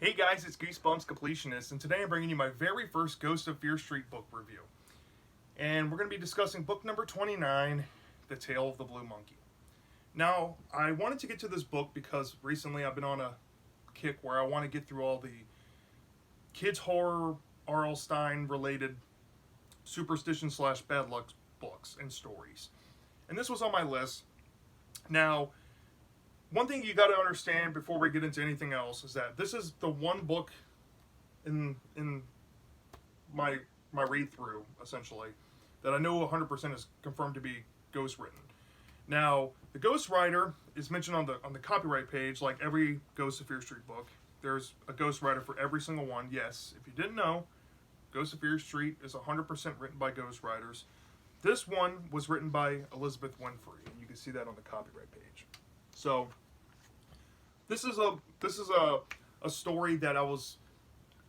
Hey guys, it's Goosebumps Completionist, and today I'm bringing you my very first Ghost of Fear Street book review. And we're going to be discussing book number 29, The Tale of the Blue Monkey. Now, I wanted to get to this book because recently I've been on a kick where I want to get through all the kids' horror, R.L. Stein related superstition slash bad luck books and stories. And this was on my list. Now, one thing you got to understand before we get into anything else is that this is the one book in my read through essentially that I know 100% is confirmed to be ghost written. Now, the ghost writer is mentioned on the copyright page, like every Ghost of Fear Street book. There's a ghost writer for every single one. Yes, if you didn't know, Ghost of Fear Street is 100% written by ghost writers. This one was written by Elizabeth Winfrey, and you can see that on the copyright page. So this is a story that I was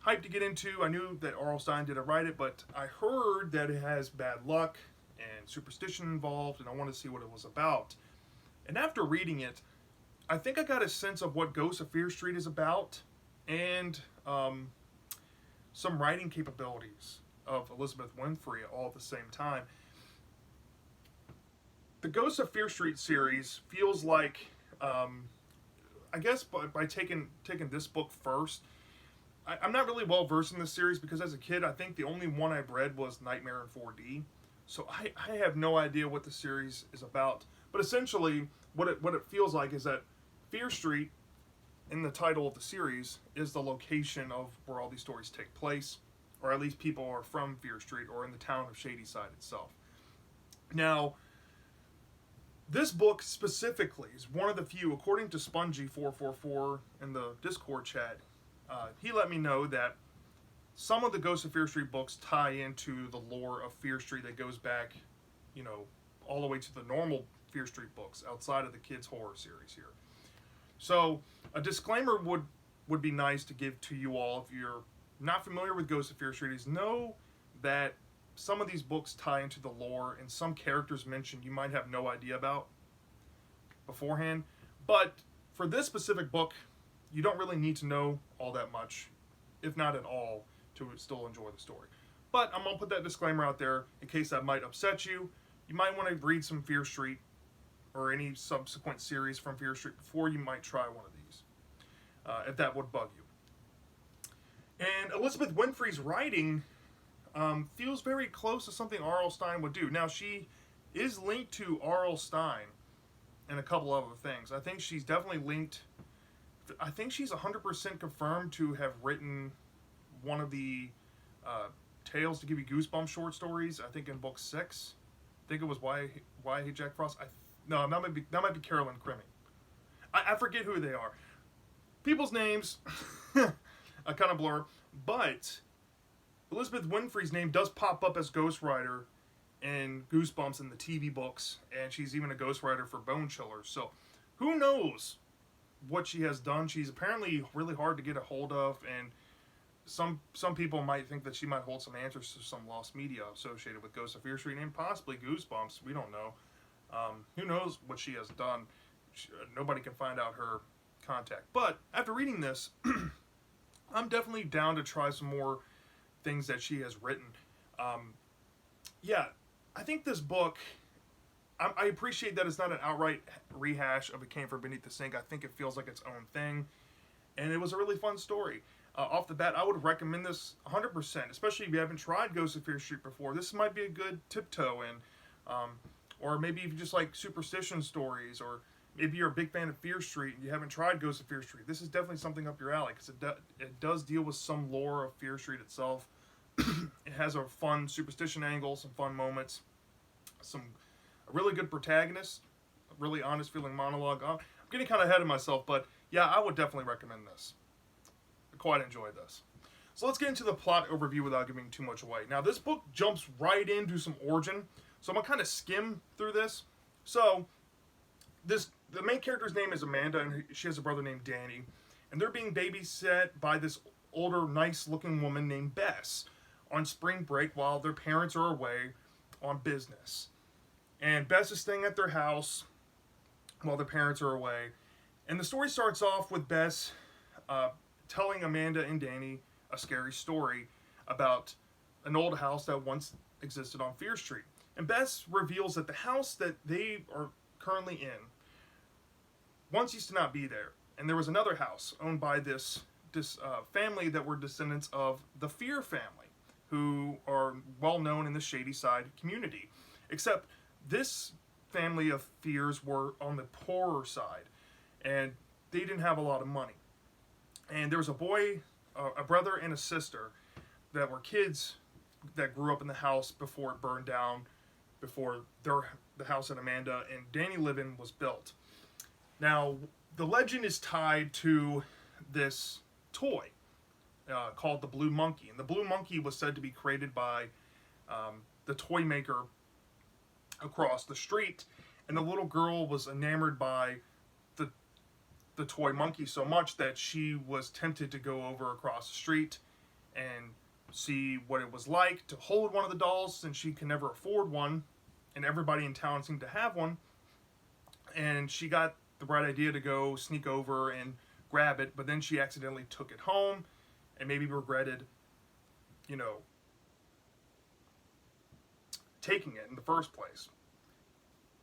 hyped to get into. I knew that R.L. Stein didn't write it, but I heard that it has bad luck and superstition involved, and I wanted to see what it was about. And after reading it, I think I got a sense of what Ghost of Fear Street is about, and some writing capabilities of Elizabeth Winfrey all at the same time. The Ghost of Fear Street series feels like, I guess by taking this book first, I'm not really well versed in this series because as a kid, I think the only one I've read was Nightmare in 4D. So I have no idea what the series is about. But essentially, what it feels like is that Fear Street, in the title of the series, is the location of where all these stories take place, or at least people are from Fear Street or in the town of Shadyside itself. Now, this book specifically is one of the few, according to Spongy444 in the Discord chat, he let me know that some of the Ghost of Fear Street books tie into the lore of Fear Street that goes back, all the way to the normal Fear Street books outside of the kids' horror series here. So, a disclaimer would be nice to give to you all if you're not familiar with Ghost of Fear Street is know that some of these books tie into the lore and some characters mentioned you might have no idea about beforehand. But for this specific book, you don't really need to know all that much, if not at all, to still enjoy the story. But I'm going to put that disclaimer out there in case that might upset you. You might want to read some Fear Street or any subsequent series from Fear Street before you might try one of these, if that would bug you. And Elizabeth Winfrey's writing feels very close to something R.L. Stein would do. Now, she is linked to R.L. Stein and a couple other things. I think she's definitely linked. I think she's 100% confirmed to have written one of the Tales to Give You Goosebumps short stories. I think in book 6. I think it was Why I Hate Jack Frost. No, that might be Carolyn Crimmy. I forget who they are. People's names, I kind of blur, but Elizabeth Winfrey's name does pop up as ghostwriter in Goosebumps in the TV books, and she's even a ghostwriter for Bone Chillers. So, who knows what she has done? She's apparently really hard to get a hold of, and some people might think that she might hold some answers to some lost media associated with Ghost of Fear Street and possibly Goosebumps. We don't know. Who knows what she has done? Nobody can find out her contact. But after reading this, I'm definitely down to try some more things that she has written. Yeah, I think this book, I appreciate that it's not an outright rehash of It Came From Beneath the Sink. I think it feels like its own thing, and it was a really fun story. Off the bat, I would recommend this 100%, especially if you haven't tried Ghost of Fear Street before. This might be a good tiptoe in, or maybe if you just like superstition stories, or maybe you're a big fan of Fear Street and you haven't tried Ghost of Fear Street. This is definitely something up your alley because it does deal with some lore of Fear Street itself. It has a fun superstition angle, some fun moments, a really good protagonist, a really honest feeling monologue. I'm getting kind of ahead of myself, but yeah, I would definitely recommend this. I quite enjoyed this. So let's get into the plot overview without giving too much away. Now, this book jumps right into some origin, so I'm going to kind of skim through this. So, the main character's name is Amanda, and she has a brother named Danny, and they're being babysat by this older, nice-looking woman named Bess on spring break while their parents are away on business. And Bess is staying at their house while their parents are away. And the story starts off with Bess telling Amanda and Danny a scary story about an old house that once existed on Fear Street. And Bess reveals that the house that they are currently in once used to not be there. And there was another house owned by this family that were descendants of the Fear family, who are well known in the Shady Side community. Except this family of Fears were on the poorer side, and they didn't have a lot of money. And there was a boy, a brother, and a sister that were kids that grew up in the house before it burned down, before the house that Amanda and Danny live in was built. Now, the legend is tied to this toy called the Blue Monkey. And the Blue Monkey was said to be created by the toy maker across the street. And the little girl was enamored by the toy monkey so much that she was tempted to go over across the street and see what it was like to hold one of the dolls, since she could never afford one, and everybody in town seemed to have one. And she got the bright idea to go sneak over and grab it, but then she accidentally took it home and maybe regretted, taking it in the first place.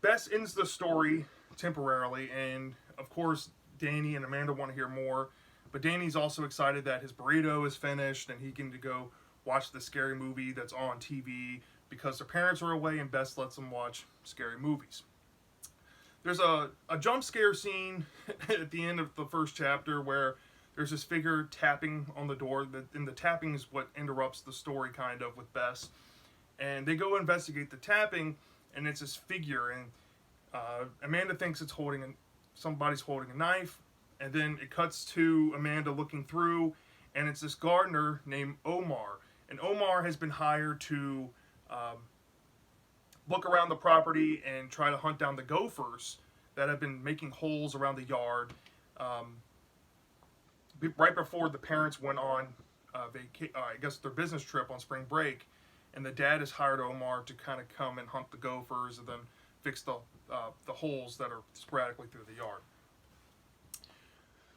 Bess ends the story temporarily, and of course Danny and Amanda want to hear more, but Danny's also excited that his burrito is finished and he can go watch the scary movie that's on TV because their parents are away, and Bess lets them watch scary movies. There's a jump scare scene at the end of the first chapter where there's this figure tapping on the door, and the tapping is what interrupts the story kind of with Bess. And they go investigate the tapping, and it's this figure, and Amanda thinks it's somebody's holding a knife, and then it cuts to Amanda looking through, and it's this gardener named Omar. And Omar has been hired to look around the property and try to hunt down the gophers that have been making holes around the yard right before the parents went on their business trip on spring break. And the dad has hired Omar to kind of come and hunt the gophers and then fix the holes that are sporadically through the yard.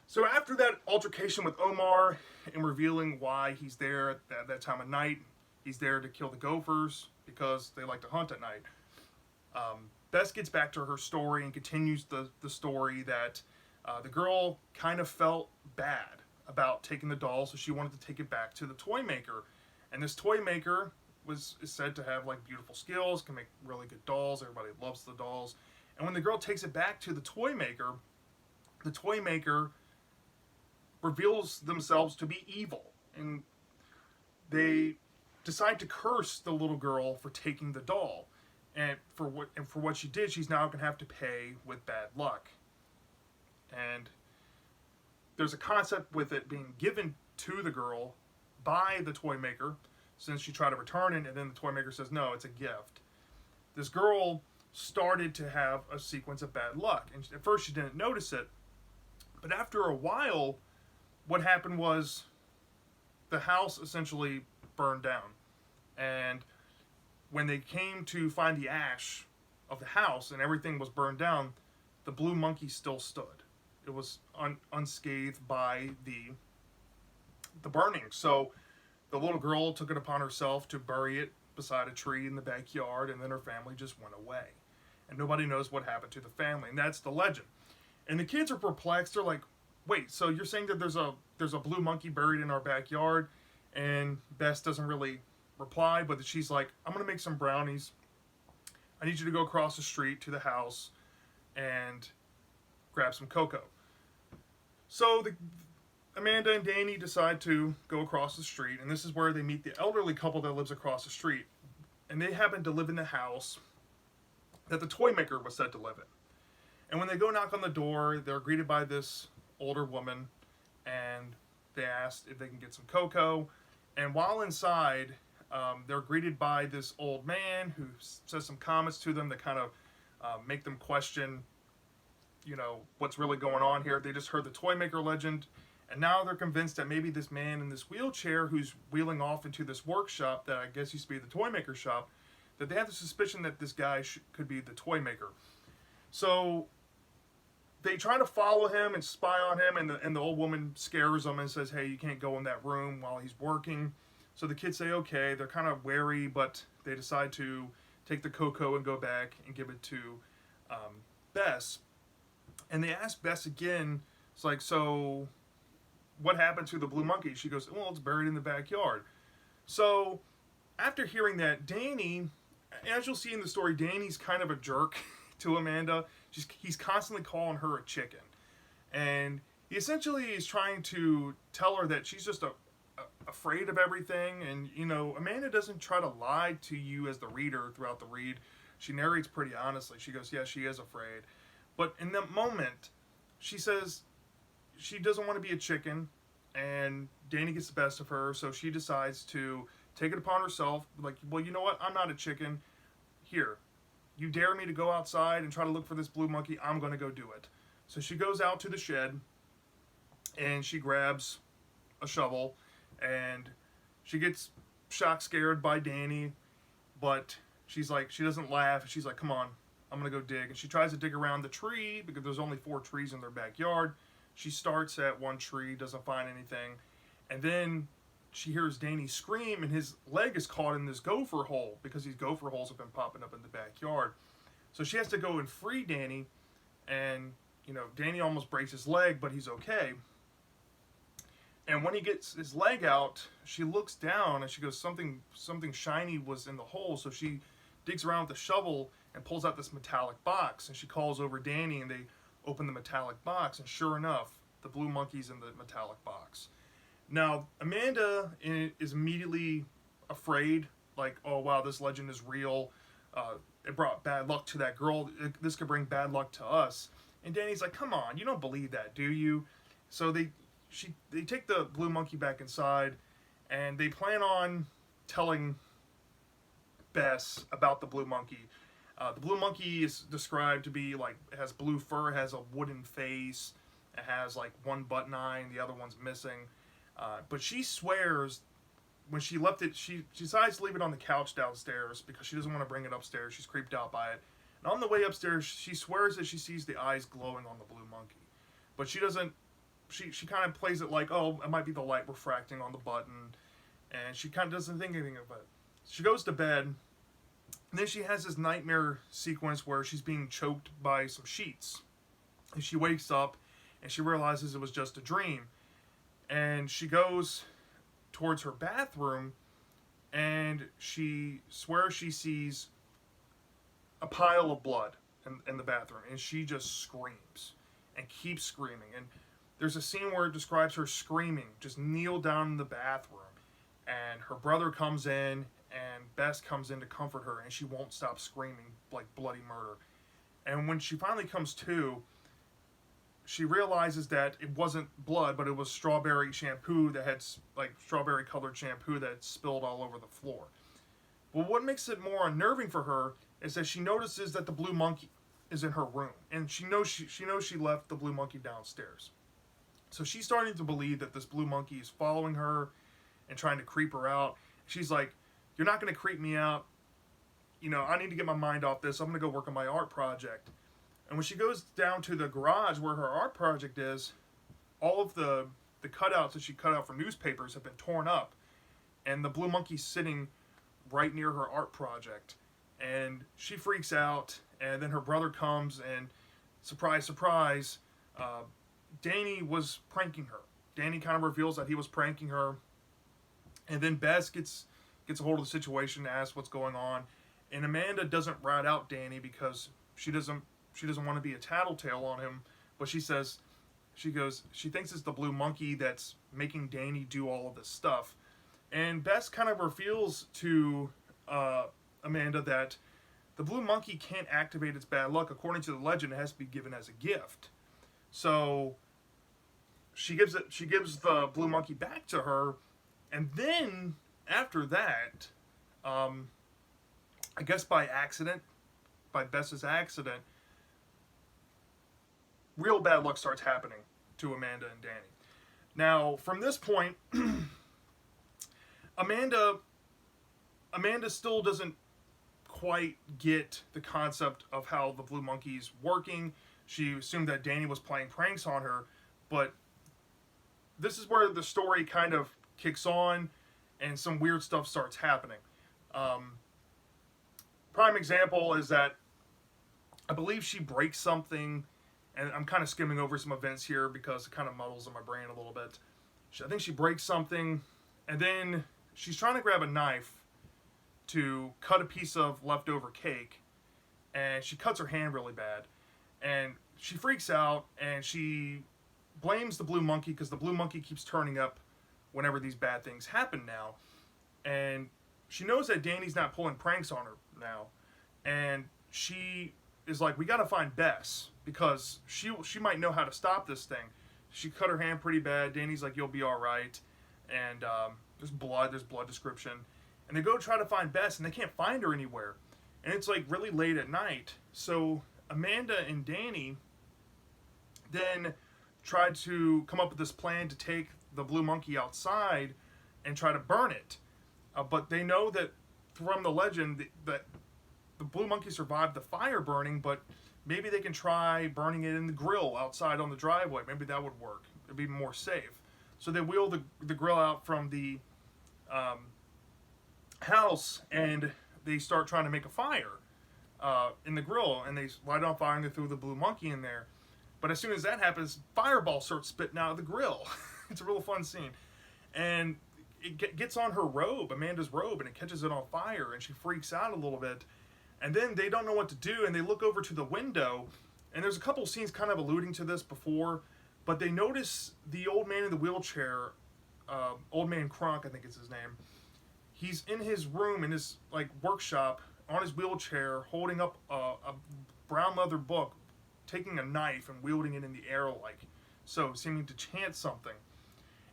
So after that altercation with Omar and revealing why he's there at that time of night, he's there to kill the gophers because they like to hunt at night. Bess gets back to her story and continues the story that the girl kind of felt bad about taking the doll, so she wanted to take it back to the toy maker. And this toy maker is said to have beautiful skills, can make really good dolls. Everybody loves the dolls. And when the girl takes it back to the toy maker reveals themselves to be evil, and they decide to curse the little girl for taking the doll, and for what she did, she's now going to have to pay with bad luck. And there's a concept with it being given to the girl by the toy maker, since she tried to return it, and then the toy maker says no, it's a gift. This girl started to have a sequence of bad luck, and at first she didn't notice it, but after a while, what happened was the house essentially burned down. And when they came to find the ash of the house and everything was burned down, the blue monkey still stood. It was unscathed by the burning. So the little girl took it upon herself to bury it beside a tree in the backyard, and then her family just went away. And nobody knows what happened to the family. And that's the legend. And the kids are perplexed. They're like, wait, so you're saying that there's a blue monkey buried in our backyard? And Bess doesn't really reply, but she's like, I'm going to make some brownies. I need you to go across the street to the house and grab some cocoa. So Amanda and Danny decide to go across the street, and this is where they meet the elderly couple that lives across the street. And they happen to live in the house that the toy maker was said to live in. And when they go knock on the door, they're greeted by this older woman, and they asked if they can get some cocoa. And while inside, they're greeted by this old man who says some comments to them that kind of make them question, what's really going on here. They just heard the toy maker legend, and now they're convinced that maybe this man in this wheelchair who's wheeling off into this workshop that I guess used to be the toy maker shop, that they have the suspicion that this guy could be the toy maker. So they try to follow him and spy on him, and the old woman scares them and says, "Hey, you can't go in that room while he's working." So the kids say, "Okay." They're kind of wary, but they decide to take the cocoa and go back and give it to Bess. And they ask Bess again. It's like, "So, what happened to the blue monkey?" She goes, "Well, it's buried in the backyard." So after hearing that, Danny, as you'll see in the story, Danny's kind of a jerk to Amanda. He's constantly calling her a chicken. And he essentially is trying to tell her that she's just afraid of everything. And, Amanda doesn't try to lie to you as the reader throughout the read. She narrates pretty honestly. She goes, yeah, she is afraid. But in that moment, she says she doesn't want to be a chicken. And Danny gets the best of her. So she decides to take it upon herself. Like, well, you know what? I'm not a chicken. Here, you dare me to go outside and try to look for this blue monkey, I'm going to go do it. So she goes out to the shed, and she grabs a shovel, and she gets shock scared by Danny, but she's like, she doesn't laugh. She's like, come on, I'm going to go dig. And she tries to dig around the tree, because there's only 4 trees in their backyard. She starts at one tree, doesn't find anything, and then she hears Danny scream, and his leg is caught in this gopher hole, because these gopher holes have been popping up in the backyard. So she has to go and free Danny, and, Danny almost breaks his leg, but he's okay. And when he gets his leg out, she looks down, and she goes, something shiny was in the hole, so she digs around with the shovel and pulls out this metallic box, and she calls over Danny, and they open the metallic box, and sure enough, the blue monkey's in the metallic box. Now, Amanda is immediately afraid, like, oh, wow, this legend is real. It brought bad luck to that girl. This could bring bad luck to us. And Danny's like, come on, you don't believe that, do you? So they take the blue monkey back inside, and they plan on telling Bess about the blue monkey. The blue monkey is described to be, like, it has blue fur, it has a wooden face, it has, like, one button eye, and the other one's missing. But she swears when she left it, she decides to leave it on the couch downstairs because she doesn't want to bring it upstairs. She's creeped out by it. And on the way upstairs, she swears that she sees the eyes glowing on the blue monkey. But she doesn't, she kind of plays it like, oh, it might be the light refracting on the button. And she kind of doesn't think anything of it. She goes to bed. And then she has this nightmare sequence where she's being choked by some sheets. And she wakes up and she realizes it was just a dream. And she goes towards her bathroom, and she swears she sees a pile of blood in the bathroom, and she just screams and keeps screaming. And there's a scene where it describes her screaming, just kneel down in the bathroom, and her brother comes in, and Bess comes in to comfort her, and she won't stop screaming like bloody murder. And when she finally comes to, she realizes that it wasn't blood, but it was strawberry shampoo that had, like, strawberry colored shampoo that had spilled all over the floor. Well, what makes it more unnerving for her is that she notices that the blue monkey is in her room, and she knows she left the blue monkey downstairs. So she's starting to believe that this blue monkey is following her and trying to creep her out. She's like, you're not going to creep me out. I need to get my mind off this. I'm going to go work on my art project. And when she goes down to the garage where her art project is, all of the cutouts that she cut out for newspapers have been torn up. And the blue monkey's sitting right near her art project. And she freaks out. And then her brother comes, and surprise, surprise, Danny was pranking her. Danny kind of reveals that he was pranking her. And then Bess gets a hold of the situation and asks what's going on. And Amanda doesn't rat out Danny because she doesn't want to be a tattletale on him, but she thinks it's the blue monkey that's making Danny do all of this stuff. And Bess kind of reveals to Amanda that the blue monkey can't activate its bad luck. According to the legend, it has to be given as a gift. So she gives the blue monkey back to her, and then after that, I guess by Bess's accident, real bad luck starts happening to Amanda and Danny. Now, from this point, Amanda still doesn't quite get the concept of how the blue monkey's working. she assumed that Danny was playing pranks on her. But this is where the story kind of kicks on and some weird stuff starts happening. Prime example is that I believe she breaks something, and I'm kind of skimming over some events here because it kind of muddles in my brain a little bit. I think she breaks something, and then she's trying to grab a knife to cut a piece of leftover cake, and she cuts her hand really bad. And she freaks out, and she blames the blue monkey because the blue monkey keeps turning up whenever these bad things happen now. And she knows that Danny's not pulling pranks on her now. And she is like, we got to find Bess because she might know how to stop this thing. She cut her hand pretty bad. Danny's like, you'll be all right. And there's blood description. And they go try to find Bess, and they can't find her anywhere. And it's like really late at night. So Amanda and Danny then tried to come up with this plan to take the blue monkey outside and try to burn it. But they know that from the legend that the blue monkey survived the fire burning, but maybe they can try burning it in the grill outside on the driveway. Maybe that would work. It'd be more safe. So they wheel the grill out from the house, and they start trying to make a fire in the grill, and they light it on fire, and they throw the blue monkey in there. But as soon as that happens, fireballs start spitting out of the grill. It's a real fun scene. And it gets on her robe, Amanda's robe, and it catches it on fire, and she freaks out a little bit. And then they don't know what to do, and they look over to the window, and there's a couple scenes kind of alluding to this before, but they notice the old man in the wheelchair, Old Man Kronk, I think it's his name. He's in his room, in his like workshop, on his wheelchair, holding up a brown leather book, taking a knife and wielding it in the air like so, seeming to chant something.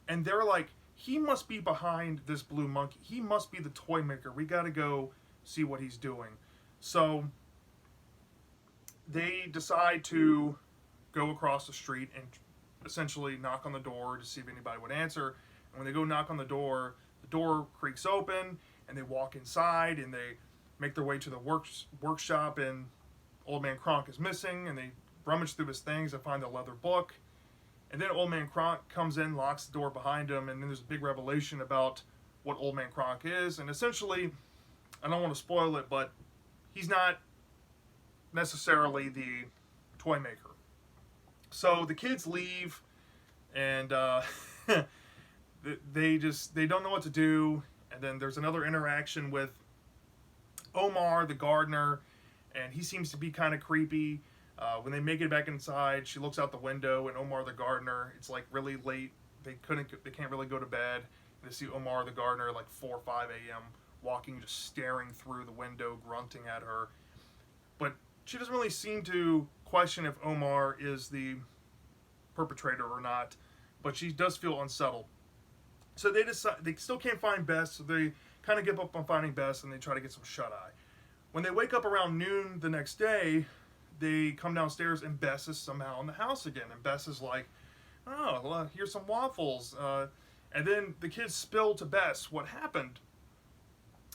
And they're like, he must be behind this blue monkey. He must be the toy maker. We got to go see what he's doing. So they decide to go across the street and essentially knock on the door to see if anybody would answer. And when they go knock on the door creaks open, and they walk inside, and they make their way to the workshop, and Old Man Kronk is missing, and they rummage through his things and find the leather book. And then Old Man Kronk comes in, locks the door behind him, and then there's a big revelation about what Old Man Kronk is. And essentially, I don't want to spoil it, but he's not necessarily the toy maker. So the kids leave, and they don't know what to do. And then there's another interaction with Omar, the gardener, and he seems to be kind of creepy. When they make it back inside, she looks out the window, and Omar the gardener, it's like really late. They can't really go to bed. And they see Omar the gardener like 4 or 5 a.m. walking, just staring through the window, grunting at her. But she doesn't really seem to question if Omar is the perpetrator or not. But she does feel unsettled. So they decide they still can't find Bess, so they kind of give up on finding Bess, and they try to get some shut-eye. When they wake up around noon the next day, they come downstairs, and Bess is somehow in the house again. And Bess is like, oh, well, here's some waffles. And then the kids spill to Bess what happened.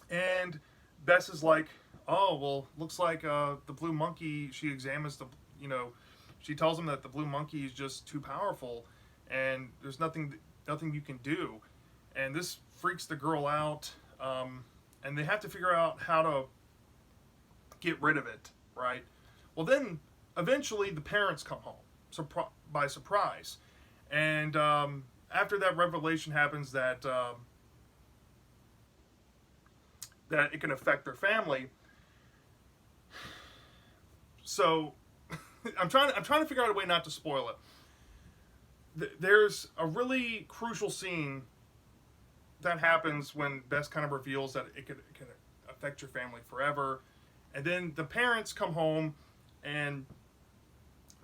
And Bess is like, oh, well, looks like the blue monkey, she examines she tells them that the blue monkey is just too powerful, and there's nothing you can do. And this freaks the girl out, and they have to figure out how to get rid of it, right? Well, then, eventually, the parents come home, by surprise. And after that revelation happens that it can affect their family. So, I'm trying to figure out a way not to spoil it. There's a really crucial scene that happens when Bess kind of reveals that it can affect your family forever. And then the parents come home, and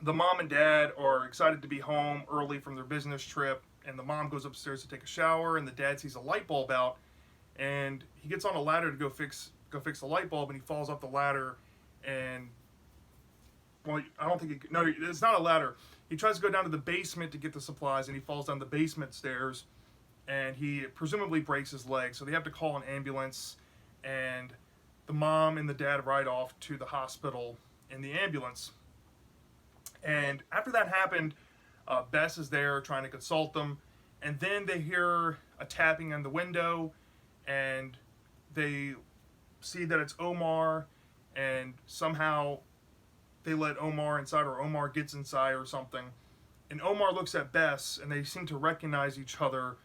the mom and dad are excited to be home early from their business trip. And the mom goes upstairs to take a shower, and the dad sees a light bulb out, and he gets on a ladder to go fix the light bulb, and he falls off the ladder, and well, I don't think no, it's not a ladder. He tries to go down to the basement to get the supplies, and he falls down the basement stairs, and he presumably breaks his leg. So they have to call an ambulance, and the mom and the dad ride off to the hospital in the ambulance. And after that happened, Bess is there trying to consult them, and then they hear a tapping on the window, and they see that it's Omar, and somehow they let Omar inside, or Omar gets inside or something. And Omar looks at Bess, and they seem to recognize each other.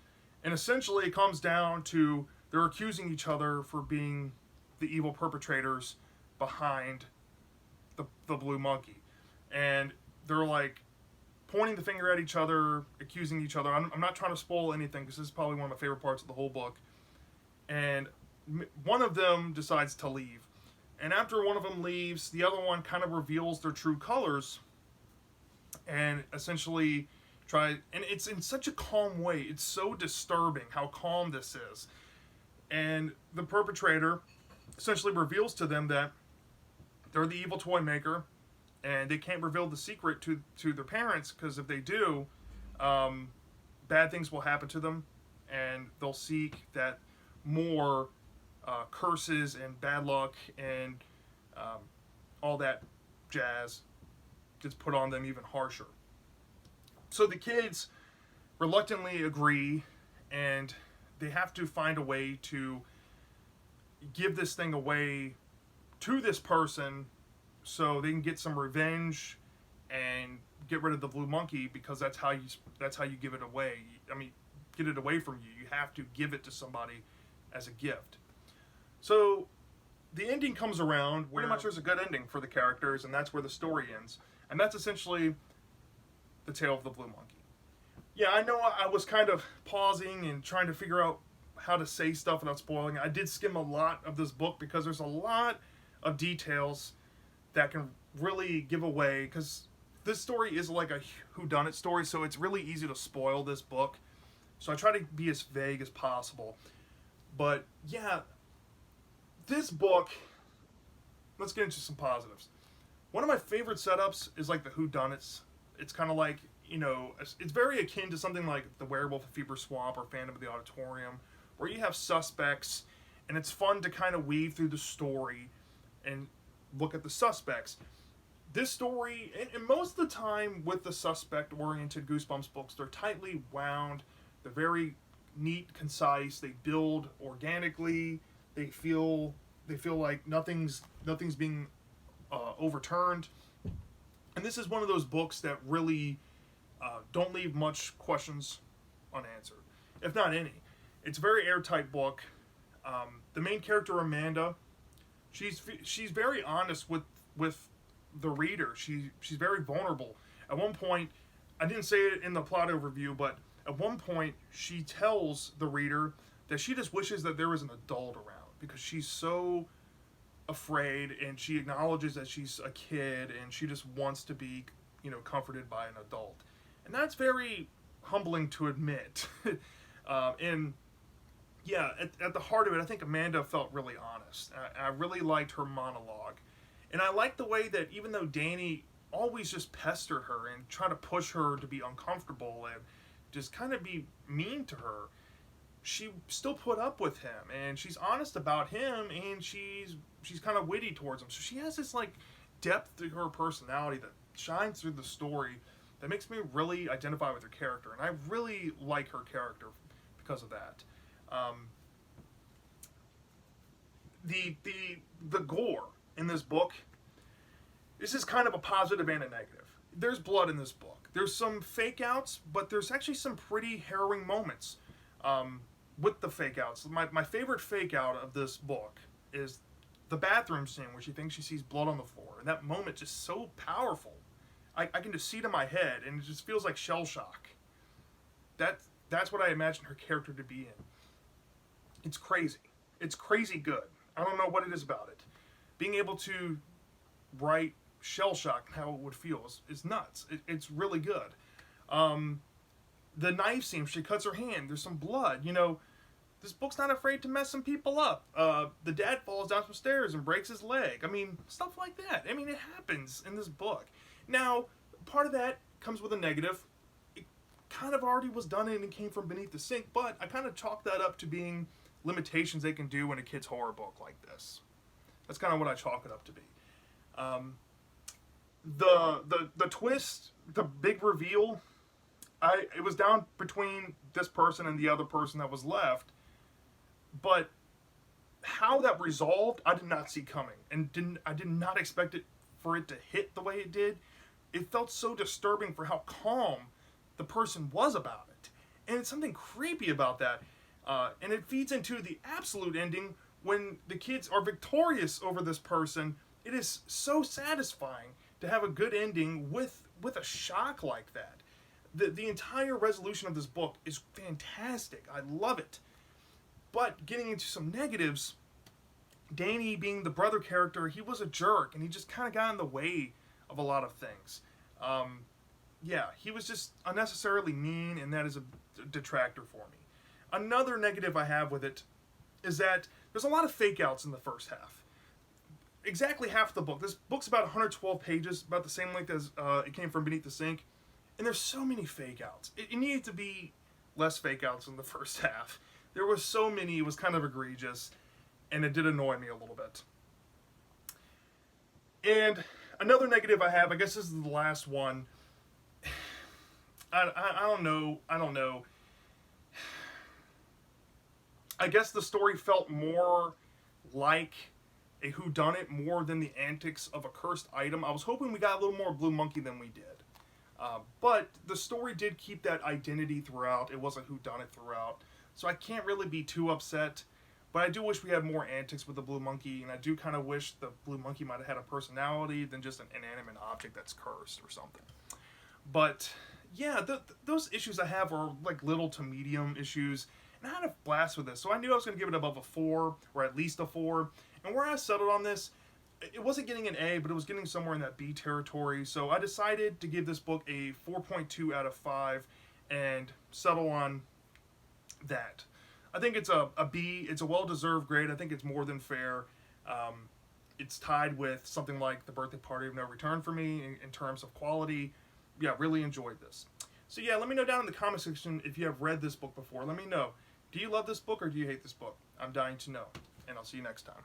And essentially, it comes down to they're accusing each other for being the evil perpetrators behind the Blue Monkey. And they're like pointing the finger at each other, accusing each other. I'm not trying to spoil anything because this is probably one of my favorite parts of the whole book. And one of them decides to leave. And after one of them leaves, the other one kind of reveals their true colors and essentially and it's in such a calm way. It's so disturbing how calm this is. And the perpetrator essentially reveals to them that they're the evil toy maker, and they can't reveal the secret to their parents, because if they do, bad things will happen to them, and they'll seek that more curses and bad luck and all that jazz gets put on them even harsher. So the kids reluctantly agree, and they have to find a way to give this thing away to this person so they can get some revenge and get rid of the Blue Monkey, because that's how you give it away. I mean, get it away from you. You have to give it to somebody as a gift. So the ending comes around where pretty much there's a good ending for the characters, and that's where the story ends. And that's essentially the tale of the Blue Monkey. Yeah, I know I was kind of pausing and trying to figure out how to say stuff without spoiling. I did skim a lot of this book because there's a lot of details that can really give away, because this story is like a whodunit story, so it's really easy to spoil this book. So I try to be as vague as possible. But yeah, this book, let's get into some positives. One of my favorite setups is like the whodunits. It's kind of like, it's very akin to something like The Werewolf of Fever Swamp or Phantom of the Auditorium, where you have suspects, and it's fun to kind of weave through the story and look at the suspects. This story, and most of the time with the suspect-oriented Goosebumps books, they're tightly wound, they're very neat, concise, they build organically, they feel like nothing's being overturned. And this is one of those books that really don't leave much questions unanswered, if not any. It's a very airtight book. The main character, Amanda, she's very honest with the reader. She's very vulnerable. At one point, I didn't say it in the plot overview, but at one point she tells the reader that she just wishes that there was an adult around, because she's so afraid, and she acknowledges that she's a kid and she just wants to be, comforted by an adult. And that's very humbling to admit. And yeah, at the heart of it, I think Amanda felt really honest. I really liked her monologue. And I liked the way that even though Danny always just pestered her and tried to push her to be uncomfortable and just kind of be mean to her, she still put up with him, and she's honest about him, and she's kind of witty towards him. So she has this like depth to her personality that shines through the story that makes me really identify with her character, and I really like her character because of that. The gore in this book, this is kind of a positive and a negative. There's blood in this book. There's some fake outs, but there's actually some pretty harrowing moments with the fake outs. My favorite fake out of this book is the bathroom scene where she thinks she sees blood on the floor. And that moment just so powerful. I can just see it in my head, and it just feels like shell shock. That's what I imagine her character to be in. It's crazy. It's crazy good. I don't know what it is about it. Being able to write shell shock and how it would feel is nuts. It's really good. The knife scene, she cuts her hand. There's some blood. This book's not afraid to mess some people up. The dad falls down some stairs and breaks his leg. I mean, stuff like that. I mean, it happens in this book. Now, part of that comes with a negative. It kind of already was done and it came from beneath the sink, but I kind of chalk that up to being limitations they can do in a kid's horror book like this. That's kind of what I chalk it up to be. The twist, the big reveal, it was down between this person and the other person that was left, but how that resolved, I did not see coming, and I did not expect it for it to hit the way it did. It felt so disturbing for how calm the person was about it, and it's something creepy about that, and it feeds into the absolute ending when the kids are victorious over this person. It is so satisfying to have a good ending with a shock like that. The entire resolution of this book is fantastic. I love it. But getting into some negatives, Danny being the brother character, he was a jerk, and he just kind of got in the way of a lot of things. Yeah, he was just unnecessarily mean, and that is a detractor for me. Another negative I have with it is that there's a lot of fake outs in the first half. Exactly half the book. This book's about 112 pages, about the same length as It Came From Beneath the Sink, and there's so many fake outs. It needed to be less fake outs in the first half. There was so many, it was kind of egregious, and it did annoy me a little bit. And another negative I have, I guess this is the last one. I don't know. I guess the story felt more like a whodunit more than the antics of a cursed item. I was hoping we got a little more Blue Monkey than we did. But the story did keep that identity throughout. It wasn't whodunit throughout. So I can't really be too upset. But I do wish we had more antics with the Blue Monkey, and I do kind of wish the Blue Monkey might have had a personality than just an inanimate object that's cursed or something. But yeah, those issues I have are like little to medium issues, and I had a blast with this. So I knew I was going to give it above a 4, or at least a 4. And where I settled on this, it wasn't getting an A, but it was getting somewhere in that B territory. So I decided to give this book a 4.2 out of 5 and settle on that. I think it's a B. It's a well-deserved grade. I think it's more than fair. It's tied with something like The Birthday Party of No Return for me in terms of quality. Yeah, really enjoyed this. So yeah, let me know down in the comment section if you have read this book before. Let me know. Do you love this book or do you hate this book? I'm dying to know. And I'll see you next time.